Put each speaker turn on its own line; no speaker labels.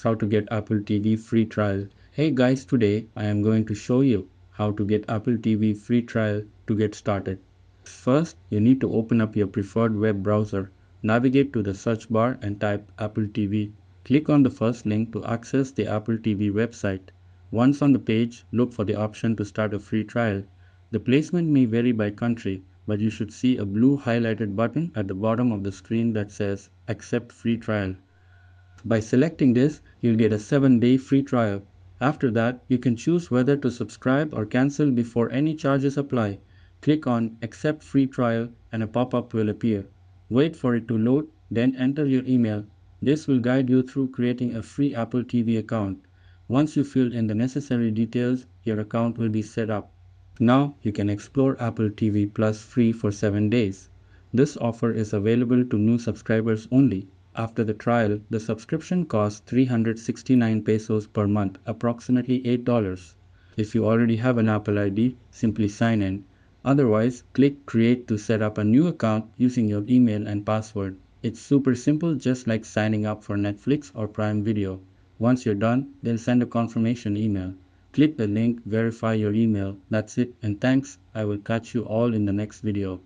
how to get Apple TV free trial. Hey guys, today I am going to show you how to get Apple TV free trial to get started. First, you need to open up your preferred web browser. Navigate to the search bar and type Apple TV. Click on the first link to access the Apple TV website. Once on the page, look for the option to start a free trial. The placement may vary by country, but you should see a blue highlighted button at the bottom of the screen that says Accept Free Trial. By selecting this, you'll get a 7-day free trial. After that, you can choose whether to subscribe or cancel before any charges apply. Click on Accept Free Trial and a pop-up will appear. Wait for it to load, then enter your email. This will guide you through creating a free Apple TV account. Once you fill in the necessary details, your account will be set up. Now you can explore Apple TV Plus free for 7 days. This offer is available to new subscribers only. After the trial, the subscription costs 369 pesos per month, approximately $8. If you already have an Apple ID, simply sign in. Otherwise, click Create to set up a new account using your email and password. It's super simple, just like signing up for Netflix or Prime Video. Once you're done, they'll send a confirmation email. Click the link, verify your email. That's it, and thanks. I will catch you all in the next video.